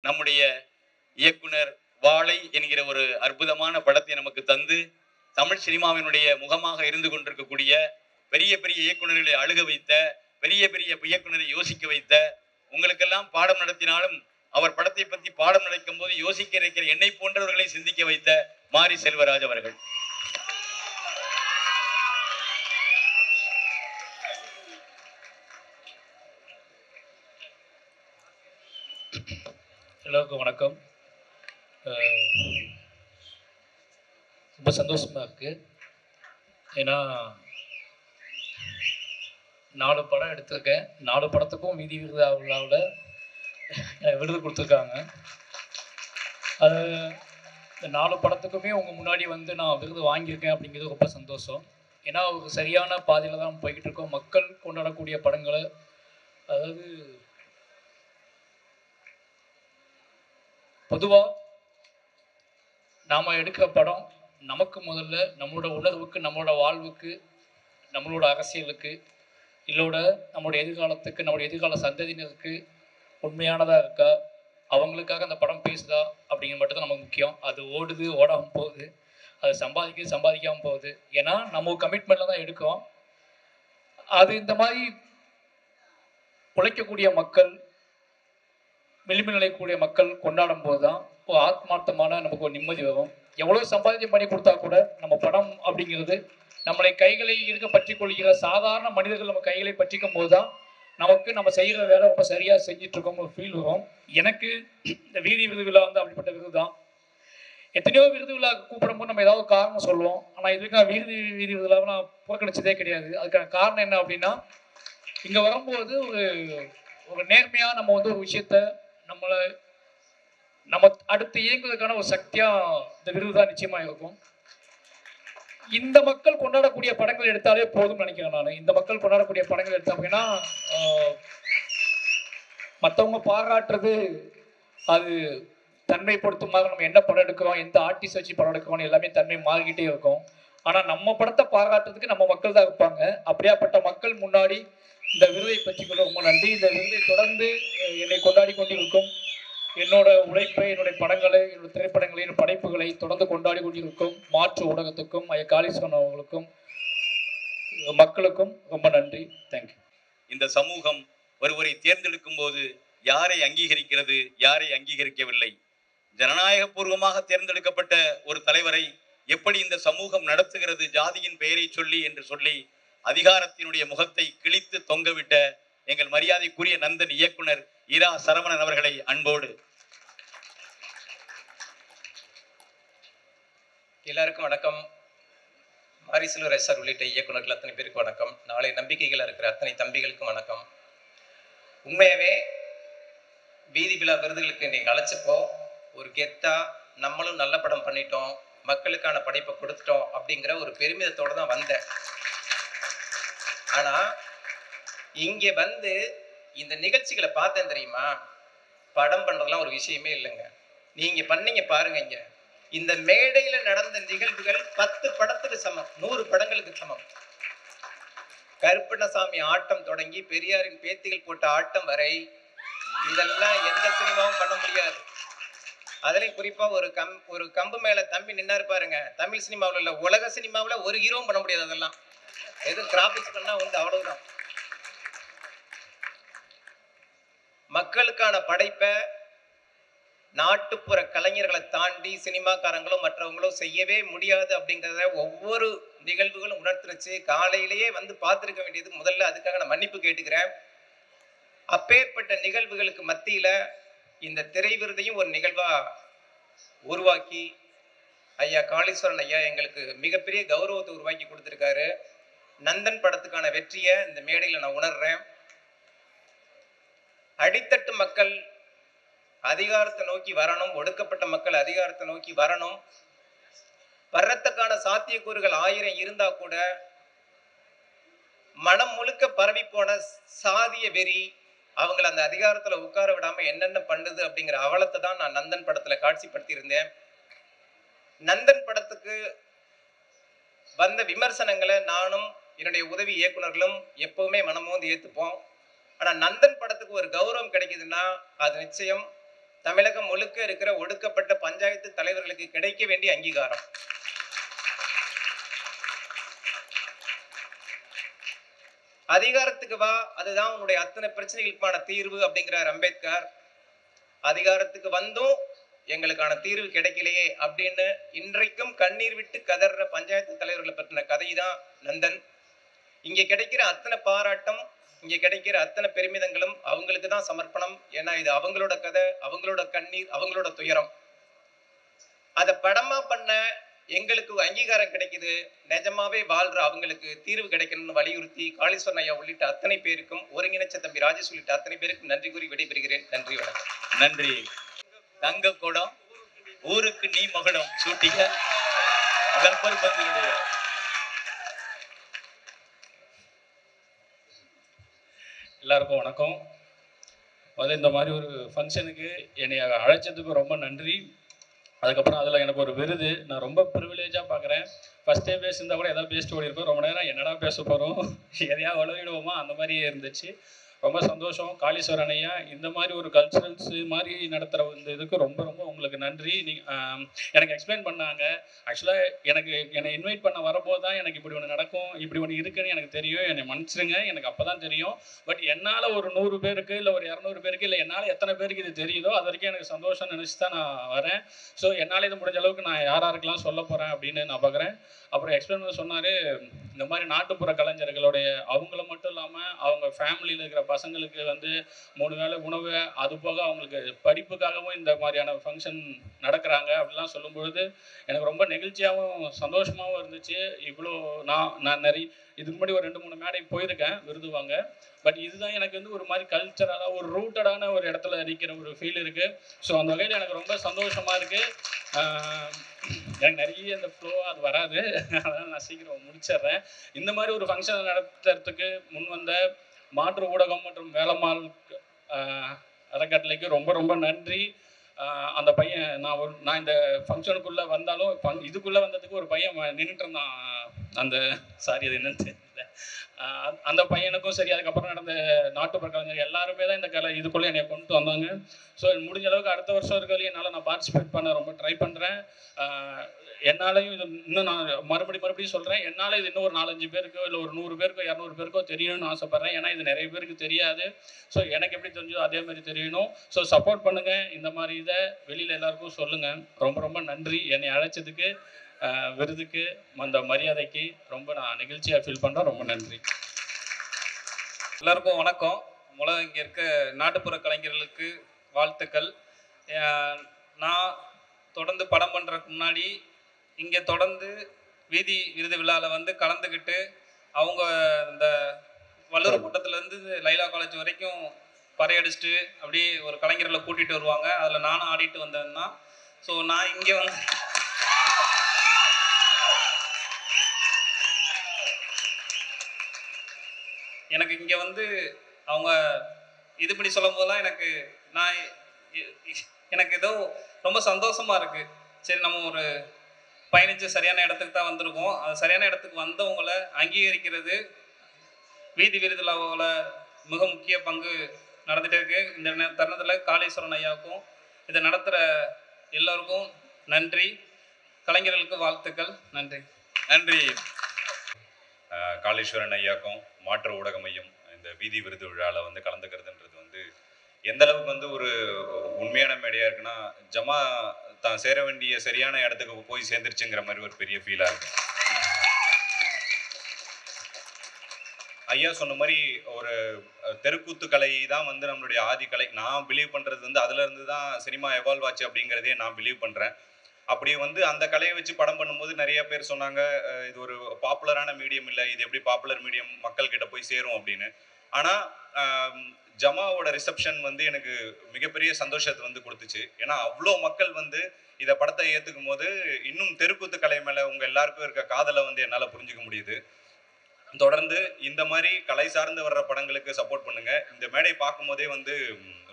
நம்முடைய இயக்குனர் வாழை என்கிற ஒரு அற்புதமான படத்தை நமக்கு தந்து தமிழ் சினிமாவினுடைய முகமாக இருந்து கொண்டிருக்கக்கூடிய பெரிய பெரிய இயக்குநர்களை அழுக வைத்த, பெரிய பெரிய இயக்குநரை யோசிக்க வைத்த, உங்களுக்கெல்லாம் பாடம் நடத்தினாலும் அவர் படத்தை பற்றி பாடம் நடக்கும் போது யோசிக்க இருக்கிற என்னை போன்றவர்களை சிந்திக்க வைத்த மாரி செல்வராஜ் அவர்கள். எல்லோருக்கும் வணக்கம். ரொம்ப சந்தோஷமாக இருக்குது. ஏன்னா 4 படம் எடுத்திருக்கேன். 4 படத்துக்கும் வீதி விருதாவில் விருது கொடுத்துருக்காங்க. அது இந்த 4 படத்துக்குமே உங்கள் முன்னாடி வந்து நான் விருது வாங்கியிருக்கேன் அப்படிங்கிறது ரொம்ப சந்தோஷம். ஏன்னா ஒரு சரியான பாதையில் தான் போய்கிட்டு இருக்கோம். மக்கள் கொண்டாடக்கூடிய படங்களை, அதாவது பொதுவாக நாம் எடுக்கிற படம் நமக்கு முதல்ல நம்மளோட உணர்வுக்கு, நம்மளோட வாழ்வுக்கு, நம்மளோட அரசியலுக்கு, இல்லோட நம்மளுடைய எதிர்காலத்துக்கு, நம்மளுடைய எதிர்கால சந்ததியினருக்கு உண்மையானதாக இருக்கா, அவங்களுக்காக அந்த படம் பேசுதா அப்படிங்கிறது மட்டும் தான் நமக்கு முக்கியம். அது ஓடுது, ஓடாமல் போகுது, அது சம்பாதிக்காமல் போகுது. ஏன்னா நம்ம கமிட்மெண்ட்டில் தான் எடுக்கிறோம். அது இந்த மாதிரி உழைக்கக்கூடிய மக்கள், விளிம்பு நிலைக்கூடிய மக்கள் கொண்டாடும் போது தான் ஒரு ஆத்மார்த்தமான நமக்கு ஒரு நிம்மதி வரும். எவ்வளோ சம்பாதியம் பண்ணி கொடுத்தா கூட நம்ம படம் அப்படிங்கிறது நம்மளை கைகளை இருக்க பற்றி கொள்கிற சாதாரண மனிதர்கள் நம்ம கைகளை பற்றிக்கும் போது தான் நமக்கு நம்ம செய்கிற வேலை ரொம்ப சரியாக செஞ்சிட்ருக்கோம் ஒரு ஃபீல் வரும். எனக்கு இந்த வீதி விருது விழா வந்து அப்படிப்பட்ட விருது தான். எத்தனையோ விருது விழா கூப்பிடும்போது நம்ம ஏதாவது காரணம் சொல்லுவோம். ஆனால் இது வரைக்கும் வீதி விருதுலாவை நான் புறக்கணிச்சதே கிடையாது. அதுக்கான காரணம் என்ன அப்படின்னா, இங்கே வரும்போது ஒரு நேர்மையாக நம்ம வந்து ஒரு விஷயத்த நம்ம அடுத்து இயங்குவதற்கான ஒரு சக்தியாக இந்த விருது தான் நிச்சயமாக இருக்கும். இந்த மக்கள் கொண்டாடக்கூடிய படங்கள் எடுத்தாலே போதும்னு நினைக்கிறேன் நான். இந்த மக்கள் கொண்டாடக்கூடிய படங்கள் எடுத்தோம் அப்படின்னா, மற்றவங்க பாராட்டுறது அது தன்மைப்படுத்துமாக நம்ம என்ன படம் எடுக்கிறோம், எந்த ஆர்டிஸ்ட் வச்சு படம் எடுக்கிறோம் எல்லாமே தன்மை மாறிக்கிட்டே இருக்கும். ஆனால் நம்ம படத்தை பாராட்டுறதுக்கு நம்ம மக்கள் தான் இருப்பாங்க. அப்படியாப்பட்ட மக்கள் முன்னாடி இந்த விருதை பற்றிக்கொள்ள ரொம்ப நன்றி. இந்த விருதை தொடர்ந்து என்னை கொண்டாடி கொண்டிருக்கும், என்னோட உழைப்பை, என்னுடைய படங்களை, என்னோட திரைப்படங்களை, என்னோட படைப்புகளை தொடர்ந்து கொண்டாடி கொண்டிருக்கும் மாற்று ஊடகத்துக்கும், ஐயா காளீஸ்வரன் அவர்களுக்கும், மக்களுக்கும் ரொம்ப நன்றி. தேங்க்யூ. இந்த சமூகம் ஒருவரை தேர்ந்தெடுக்கும் போது யாரை அங்கீகரிக்கிறது, யாரை அங்கீகரிக்கவில்லை? ஜனநாயக பூர்வமாக தேர்ந்தெடுக்கப்பட்ட ஒரு தலைவரை எப்படி இந்த சமூகம் நடத்துகிறது ஜாதியின் பெயரை சொல்லி என்று சொல்லி அதிகாரத்தினுடைய முகத்தை கிழித்து தொங்கவிட்ட எங்கள் மரியாதைக்குரிய நந்தன் இயக்குனர் இரா சரவணன் அவர்களை அன்போடு. எல்லாருக்கும் வணக்கம். மாரி செல்வராஜ் சார் உள்ளிட்ட இயக்குநர்கள் அத்தனை பேருக்கு வணக்கம். நாளை நம்பிக்கைகள் இருக்கிற அத்தனை தம்பிகளுக்கும் வணக்கம். உண்மையாவே வீதி விழா விருதுகளுக்கு நீங்கள் அழைச்சப்போ ஒரு கெத்தா நம்மளும் நல்ல படம் பண்ணிட்டோம், மக்களுக்கான படைப்பை கொடுத்துட்டோம் அப்படிங்கிற ஒரு பெருமிதத்தோடு தான் வந்தேன். ஆனா இங்க வந்து இந்த நிகழ்ச்சிகளை பார்த்தேன் தெரியுமா, படம் பண்றதுலாம் ஒரு விஷயமே இல்லைங்க. நீங்க பண்ணீங்க பாருங்க, இங்க இந்த மேடையில நடந்த நிகழ்வுகள் 10 படத்துக்கு சமம், 100 படங்களுக்கு சமம். கருப்பண்ணசாமி ஆட்டம் தொடங்கி பெரியாரின் பேத்திகள் போட்ட ஆட்டம் வரை இதெல்லாம் எந்த சினிமாவும் பண்ண முடியாது. அதுலயும் குறிப்பா ஒரு கம்பு மேல தம்பி நின்னாரு பாருங்க, தமிழ் சினிமாவில் இல்ல உலக சினிமாவில் ஒரு ஹீரோவும் பண்ண முடியாது. அதெல்லாம் எதுவும் கிராபிக்ஸ் பண்ணா வந்து அவ்வளவுதான். மக்களுக்கான படைப்பை நாட்டுப்புற கலைஞர்களை தாண்டி சினிமாக்காரங்களும் மற்றவங்களும் செய்யவே முடியாது அப்படிங்கிறத ஒவ்வொரு நிகழ்வுகளும் உணர்த்துருச்சு. காலையிலேயே வந்து பார்த்துருக்க வேண்டியது முதல்ல, அதுக்காக நான் மன்னிப்பு கேட்டுக்கிறேன். அப்பேற்பட்ட நிகழ்வுகளுக்கு மத்தியில இந்த திரை விருதையும் ஒரு நிகழ்வா உருவாக்கி ஐயா காளீஸ்வரன் ஐயா எங்களுக்கு மிகப்பெரிய கௌரவத்தை உருவாக்கி கொடுத்துருக்காரு. நந்தன் படத்துக்கான வெற்றியை இந்த மேடையில் நான் உணர்றேன். அடித்தட்டு மக்கள் அதிகாரத்தை நோக்கி வரணும், ஒடுக்கப்பட்ட மக்கள் அதிகாரத்தை நோக்கி வரணும். வர்றதுக்கான சாத்தியக்கூறுகள் 1000 இருந்தா கூட மனம் முழுக்க பரவி போன சாதிய வெறி அவங்களை அந்த அதிகாரத்துல உட்கார விடாம என்னென்ன பண்ணுது அப்படிங்கிற அவலத்தை தான் நான் நந்தன் படத்துல காட்சிப்படுத்தி இருந்தேன். நந்தன் படத்துக்கு வந்த விமர்சனங்களை நானும் என்னுடைய உதவி இயக்குநர்களும் எப்பவுமே மனமோந்து ஏத்துப்போம். ஆனா நந்தன் படத்துக்கு ஒரு கௌரவம் கிடைக்குதுன்னா அது நிச்சயம் தமிழகம் முழுக்க இருக்கிற ஒடுக்கப்பட்ட பஞ்சாயத்து தலைவர்களுக்கு கிடைக்க வேண்டிய அங்கீகாரம். அதிகாரத்துக்கு வா, அதுதான் உன்னுடைய அத்தனை பிரச்சனைகளுக்கான தீர்வு அப்படிங்கிறார் அம்பேத்கர். அதிகாரத்துக்கு வந்தும் எங்களுக்கான தீர்வு கிடைக்கலையே அப்படின்னு இன்றைக்கும் கண்ணீர் விட்டு கதற பஞ்சாயத்து தலைவர்களை பற்றின கதை தான் நந்தன். இங்க கிடைக்கிற அத்தனை பாராட்டம், இங்க கிடைக்கிற அத்தனை பெருமிதங்களும் அவங்களுக்கு தான் சமர்ப்பணம். ஏன்னா இது அவங்களோட கதை, அவங்களோட கண்ணீர், அவங்களோட துயரம். அதை படமா பண்ண எங்களுக்கு அங்கீகாரம் கிடைக்குது. நிஜமாவே வாழ்ற அவங்களுக்கு தீர்வு கிடைக்கணும்னு வலியுறுத்தி காளீஸ்வரன் ஐயா உள்ளிட்ட அத்தனை பேருக்கும், ஒருங்கிணைச்ச தம்பி ராஜேஷ் உள்ளிட்ட அத்தனை பேருக்கும் நன்றி கூறி விடைபெறுகிறேன். நன்றி, வணக்கம். நன்றி. தங்க குடம் ஊருக்கு நீ மகுடம் சூட்டிக கர்ப்பர் பந்தினுடைய எல்லாருக்கும் வணக்கம். இந்த மாதிரி ஒரு ஃபங்க்ஷனுக்கு என்னை அழைச்சதுக்கு ரொம்ப நன்றி. அதுக்கப்புறம் அதில் எனக்கு ஒரு விருது நான் ரொம்ப ப்ரிவிலேஜாக பார்க்குறேன். ஃபஸ்ட்டே பேசியிருந்தால் கூட எதாவது பேசிட்டு ஓடிருப்போம். ரொம்ப நேரம் என்னடா பேச போகிறோம், எதையா வளவிடுவோமா, அந்த மாதிரியே இருந்துச்சு. ரொம்ப சந்தோஷம். காளீஸ்வரன் ஐயா இந்த மாதிரி ஒரு கல்ச்சுரல்ஸ் மாதிரி நடத்துகிற இந்த இதுக்கு ரொம்ப ரொம்ப உங்களுக்கு நன்றி. எனக்கு எக்ஸ்பிளைன் பண்ணாங்க. ஆக்சுவலாக என்னை இன்வைட் பண்ண வரும்போது தான் எனக்கு இப்படி ஒன்று நடக்கும், இப்படி ஒன்று இருக்குன்னு எனக்கு தெரியும். என்னை மன்னிச்சிருங்க, எனக்கு அப்போ தான் தெரியும். பட் என்னால் ஒரு 100 பேருக்கு இல்லை ஒரு 200 பேருக்கு இல்லை என்னால் எத்தனை பேருக்கு இது தெரியுதோ அது வரைக்கும் எனக்கு சந்தோஷம் நினச்சி தான் நான் வரேன். ஸோ என்னால் இது முடிஞ்ச அளவுக்கு நான் யாருக்கெல்லாம் சொல்ல போகிறேன் அப்படின்னு நான் பார்க்குறேன். அப்புறம் எக்ஸ்பிளைன் பண்ண சொன்னார், இந்த மாதிரி நாட்டுப்புற கலைஞர்களுடைய அவங்கள மட்டும் இல்லாமல் அவங்க ஃபேமிலியில் இருக்கிற பசங்களுக்கு 3 வேளை உணவு, அது போக அவங்களுக்கு படிப்புக்காகவும் இந்த மாதிரியான ஃபங்க்ஷன் நடக்கிறாங்க அப்படிலாம் சொல்லும்பொழுது எனக்கு ரொம்ப நெகிழ்ச்சியாகவும் சந்தோஷமாகவும் இருந்துச்சு. இவ்வளோ நான் நிறைய இதுக்கு முன்னாடி ஒரு 2-3 மேடை போயிருக்கேன் விருது வாங்க. பட் இதுதான் எனக்கு ஒரு மாதிரி கல்ச்சராக ஒரு ரூட்டடான ஒரு இடத்துல நிற்கிற ஒரு ஃபீல் இருக்குது. ஸோ அந்த வகையில் எனக்கு ரொம்ப சந்தோஷமாக இருக்குது. எனக்கு நிறைய இந்த ஃப்ளோ அது வராது, அதனால் நான் சீக்கிரம் முடிச்சிடுறேன். இந்த மாதிரி ஒரு ஃபங்க்ஷனை நடத்துறதுக்கு முன் வந்த மாற்று ஊடகம் மற்றும் வேலம்மாள் அறக்கட்டளைக்கு ரொம்ப ரொம்ப நன்றி. அந்த பையன் நான் இந்த ஃபங்க்ஷனுக்குள்ளே வந்தாலும் இதுக்குள்ளே வந்ததுக்கு ஒரு பையன் நின்றுட்டு இருந்தான். அந்த சாரி அது என்னன்னு தெரியல. அந்த பையனுக்கும் சரி, அதுக்கப்புறம் நடந்த நாட்டுப்புற கலைஞர் எல்லாருமே தான் இந்த இதுக்குள்ளே என்னை கொண்டு வந்தாங்க. ஸோ முடிஞ்ச அளவுக்கு அடுத்த வருஷம் இருக்கிறதுலையும் என்னால் நான் பார்ட்டிசிபேட் பண்ண ரொம்ப ட்ரை பண்ணுறேன். என்னாலையும் இது இன்னும் நான் மறுபடியும் சொல்கிறேன், என்னால் இது இன்னும் ஒரு 4-5 பேருக்கோ இல்லை ஒரு 100 பேருக்கோ 200 பேருக்கோ தெரியணும்னு ஆசைப்பட்றேன். ஏன்னா இது நிறைய பேருக்கு தெரியாது. ஸோ எனக்கு எப்படி தெரிஞ்சோ அதே மாதிரி தெரியணும். ஸோ சப்போர்ட் பண்ணுங்கள். இந்த மாதிரி இதை வெளியில் எல்லாருக்கும் சொல்லுங்கள். ரொம்ப ரொம்ப நன்றி. என்னை அழைச்சதுக்கு, விருதுக்கு, அந்த மரியாதைக்கு ரொம்ப நான் நெகிழ்ச்சியாக ஃபீல் பண்ணுறேன். ரொம்ப நன்றி. எல்லாருக்கும் வணக்கம். இங்கே இருக்க நாட்டுப்புற கலைஞர்களுக்கு வாழ்த்துக்கள். நான் தொடர்ந்து படம் பண்ணுறதுக்கு முன்னாடி இங்கே தொடர்ந்து வீதி விருது விழாவில் கலந்துக்கிட்டு அவங்க இந்த வல்லூர் கூட்டத்துலேருந்து லைலா காலேஜ் வரைக்கும் பறையடிச்சுட்டு அப்படியே ஒரு கலைஞர்களை கூட்டிகிட்டு வருவாங்க. அதில் நானும் ஆடிட்டு வந்தேன் தான். ஸோ நான் இங்கே எனக்கு இங்கே அவங்க இது பண்ணி சொல்லும் போதெல்லாம் எனக்கு ஏதோ ரொம்ப சந்தோஷமாக இருக்குது. சரி, நம்ம ஒரு பயணித்து சரியான இடத்துக்கு தான் வந்திருக்கோம். அது சரியான இடத்துக்கு வந்தவங்களை அங்கீகரிக்கிறது வீதி விருதுலாவில் மிக முக்கிய பங்கு நடந்துகிட்டே இருக்குது. இந்த தருணத்தில் காளீஸ்வரன் ஐயாவுக்கும் இதை நடத்துகிற எல்லோருக்கும் நன்றி. கலைஞர்களுக்கு வாழ்த்துக்கள். நன்றி. நன்றி. காளீஸ்வரன் ஐயாக்கும் மாற்று ஊடக மையம் இந்த வீதி விருது விழாவில் கலந்துக்கிறதுன்றது எந்த அளவுக்கு ஒரு உண்மையான மேடையாக இருக்குன்னா, ஜமா தான் சேர வேண்டிய சரியான இடத்துக்கு போய் சேர்ந்துருச்சுங்கிற மாதிரி ஒரு பெரிய ஃபீலாக இருக்கு. ஐயா சொன்ன மாதிரி ஒரு தெருக்கூத்து கலை தான் நம்மளுடைய ஆதி கலை. நான் பிலீவ் பண்ணுறது அதுலேருந்து தான் சினிமா எவால்வ் ஆச்சு அப்படிங்கிறதே நான் பிலீவ் பண்ணுறேன். அப்படி அந்த கலையை வச்சு படம் பண்ணும்போது நிறைய பேர் சொன்னாங்க, இது ஒரு பாப்புலரான மீடியம் இல்லை, இது எப்படி பாப்புலர் மீடியம் மக்கள் கிட்ட போய் சேரும் அப்படின்னு. ஆனால் ஜமாவோட ரிசப்ஷன் எனக்கு மிகப்பெரிய சந்தோஷத்தை கொடுத்துச்சு. ஏன்னா அவ்வளோ மக்கள் இதை படத்தை ஏற்றுக்கும் போது இன்னும் தெருக்கூத்து கலை மேலே உங்கள் எல்லாருக்கும் இருக்க காதலை என்னால் புரிஞ்சுக்க முடியுது. தொடர்ந்து இந்த மாதிரி கலை சார்ந்து வர்ற படங்களுக்கு சப்போர்ட் பண்ணுங்க. இந்த மேடை பார்க்கும் போதே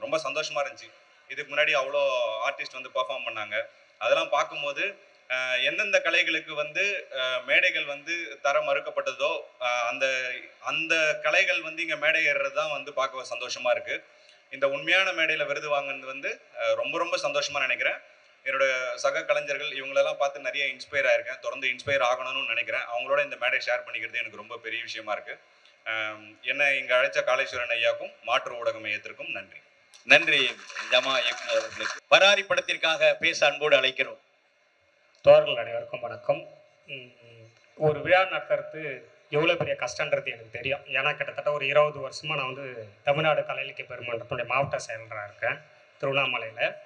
ரொம்ப சந்தோஷமா இருந்துச்சு. இதுக்கு முன்னாடி அவ்வளோ ஆர்டிஸ்ட் பெர்ஃபார்ம் பண்ணாங்க. அதெல்லாம் பார்க்கும்போது எந்தெந்த கலைகளுக்கு மேடைகள் தர மறுக்கப்பட்டதோ அந்த அந்த கலைகள் இங்கே மேடை ஏறுறது தான் பார்க்க சந்தோஷமா இருக்கு. இந்த உண்மையான மேடையில் விருது வாங்கினது வந்து ரொம்ப ரொம்ப சந்தோஷமாக நினைக்கிறேன். என்னோட சக கலைஞர்கள் இவங்களெல்லாம் பார்த்து நிறைய இன்ஸ்பயர் ஆயிருக்கேன். தொடர்ந்து இன்ஸ்பயர் ஆகணும்னு நினைக்கிறேன். அவங்களோட இந்த மேடை ஷேர் பண்ணிக்கிறது எனக்கு ரொம்ப பெரிய விஷயமா இருக்குது. என்னை இங்கே அழைச்ச காளீஸ்வரன் ஐயாக்கும் மாற்று ஊடக மையத்திற்கும் நன்றி. நன்றி ஜமா இயக்குனர் அவர்களுக்கு. பராரி படத்திற்காக பேச அன்போடு அழைக்கிறோம். தோழர்கள் அனைவருக்கும் வணக்கம். ஒரு விழா நடத்துறது எவ்வளோ பெரிய கஷ்டன்றது எனக்கு தெரியும். ஏன்னா கிட்டத்தட்ட ஒரு 20 வருஷமாக நான் வந்து தமிழ்நாடு கலை இலக்கிய பெருமன்றத்துடைய மாவட்ட செயலராக இருக்கேன் திருவண்ணாமலையில்.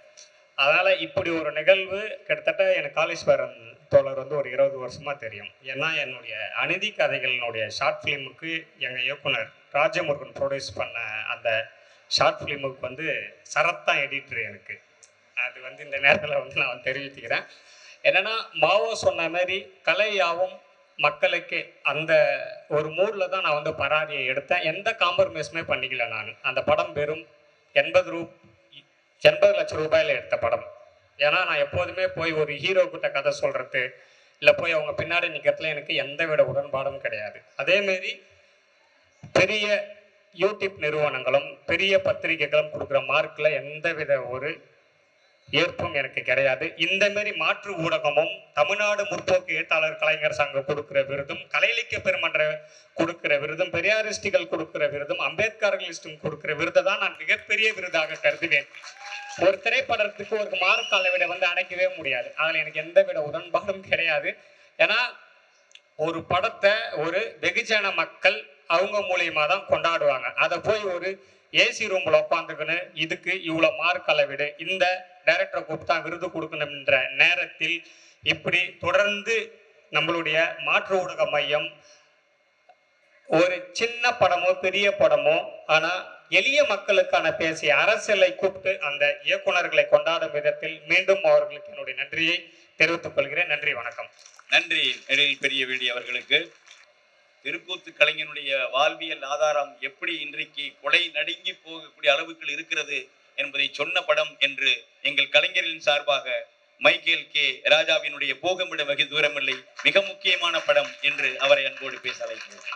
அதனால் இப்படி ஒரு நிகழ்வு கிட்டத்தட்ட எனக்கு காளீஸ்வரன் தோழர் வந்து ஒரு 20 வருஷமாக தெரியும். ஏன்னா என்னுடைய அநீதி கதைகளினுடைய ஷார்ட் ஃபிலிமுக்கு எங்கள் இயக்குனர் ராஜமுருகன் ப்ரொடியூஸ் பண்ண அந்த ஷார்ட் ஃபிலிமுக்கு வந்து சரத் தான் எடிட்டர். எனக்கு அது வந்து இந்த நேரத்தில் வந்து நான் தெரிவித்துக்கிறேன். என்னென்னா மாவோ சொன்ன மாதிரி கலையாவும் மக்களுக்கு அந்த ஒரு மூடில் தான் நான் வந்து பராரியை எடுத்தேன். எந்த காம்ப்ரமைஸுமே பண்ணிக்கல. நான் அந்த படம் வெறும் 80 லட்சம் ரூபாயில் எடுத்த படம். ஏன்னா நான் எப்போதுமே போய் ஒரு ஹீரோ கிட்ட கதை சொல்கிறது இல்லை போய் அவங்க பின்னாடி நிற்கிறதுல எனக்கு எந்த விட உடன்பாடும் கிடையாது. அதேமாரி பெரிய யூடியூப் நிறுவனங்களும் பெரிய பத்திரிகைகளும் கொடுக்குற மார்க்கில் எந்தவித ஒரு ஏற்பும் எனக்கு கிடையாது. இந்த மாரி மாற்று ஊடகமும் தமிழ்நாடு முற்போக்கு எழுத்தாளர் கலைஞர் சங்கம் கொடுக்குற விருதும் கலை இலக்கிய பெருமன்ற கொடுக்குற விருதும் பெரியாரிஸ்டுகள் கொடுக்குற விருதும் அம்பேத்கர்களிஸ்டும் கொடுக்குற விருதை தான் நான் மிகப்பெரிய விருதாக கருதுவேன். ஒரு திரைப்படத்துக்கு ஒரு மார்க் அளவிட வந்து அணைக்கவே முடியாது. அதில் எனக்கு எந்த வித உடன்பாடும் கிடையாது. ஏன்னா ஒரு படத்தை ஒரு வெகுஜன மக்கள் அவங்க மூலியமாக தான் கொண்டாடுவாங்க. அதை போய் ஒரு ஏசி ரூமில் உட்காந்துக்குன்னு இதுக்கு இவ்வளோ மார்க் அளவிடு இந்த டைரக்டரை கூப்பிட்டா விருது கொடுக்கணும்ன்ற நேரத்தில் இப்படி தொடர்ந்து நம்மளுடைய மாற்று ஊடக மையம் ஒரு சின்ன படமோ பெரிய படமோ ஆனால் எளிய மக்களுக்கான பேசிய அரசியலை கூப்பிட்டு அந்த இயக்குநர்களை கொண்டாடும் விதத்தில் மீண்டும் அவர்களுக்கு என்னுடைய நன்றியை தெரிவித்துக் கொள்கிறேன். நன்றி, வணக்கம். நன்றி எழில் பெரிய வேண்டி அவர்களுக்கு. தெருக்கூத்து கலைஞனுடைய வாழ்வியல் ஆதாரம் எப்படி இன்றைக்கு கொலை நடுங்கி போகக்கூடிய அளவுக்கு இருக்கிறது என்பதை சொன்ன படம் என்று எங்கள் கலைஞர்களின் சார்பாக மைக்கேல் கே ராஜாவினுடைய போகமிட வகை தூரமில்லை மிக முக்கியமான படம் என்று அவரை அன்போடு பேச அழைக்கிறோம்.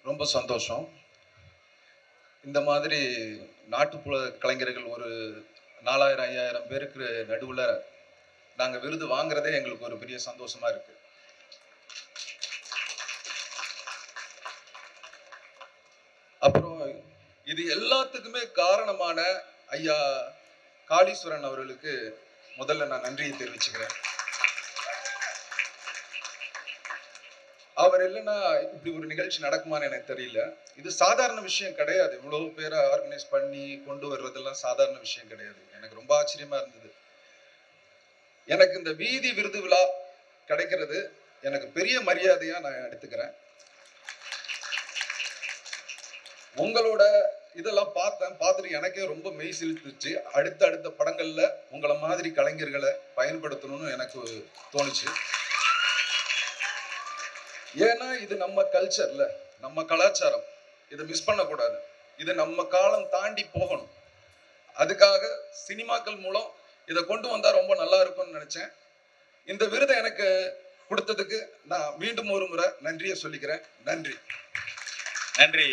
ரொம்ப சந்தோஷம். இந்த மாதிரி நாட்டுப்புற கலைஞர்கள் ஒரு 4000-5000 பேருக்கு நடுவில் நாங்கள் விருது வாங்குறதே எங்களுக்கு ஒரு பெரிய சந்தோஷமா இருக்கு. அப்புறம் இது எல்லாத்துக்குமே காரணமான ஐயா காளீஸ்வரன் அவர்களுக்கு முதல்ல நான் நன்றியை தெரிவிச்சுக்கிறேன். அவர் இல்லைன்னா இப்படி ஒரு நிகழ்ச்சி நடக்குமான்னு எனக்கு தெரியல. இது சாதாரண விஷயம் கிடையாது. இவ்வளவு பேரை ஆர்கனைஸ் பண்ணி கொண்டு வர்றதெல்லாம் சாதாரண விஷயம் கிடையாது. எனக்கு ரொம்ப ஆச்சரியமா இருந்தது. எனக்கு இந்த வீதி விருது விழா கிடைக்கிறது எனக்கு பெரிய மரியாதையா நான் எடுத்துக்கிறேன். உங்களோட இதெல்லாம் பார்த்துட்டு எனக்கே ரொம்ப மெய் சிலிர்த்துச்சு. அடுத்த படங்கள்ல உங்களை மாதிரி கலைஞர்களை பயன்படுத்தணும்னு எனக்கு தோணுச்சு. ஏன்னா இது நம்ம கல்ச்சர்ல, நம்ம கலாச்சாரம். இதை மிஸ் பண்ணக்கூடாது. இது நம்ம காலம் தாண்டி போகணும். அதுக்காக சினிமாக்கள் மூலம் இதை கொண்டு வந்தா ரொம்ப நல்லா இருக்கும்னு நினைச்சேன். இந்த விருதை எனக்கு கொடுத்ததுக்கு நான் மீண்டும் ஒரு முறை நன்றியை சொல்லிக்கிறேன். நன்றி. நன்றி.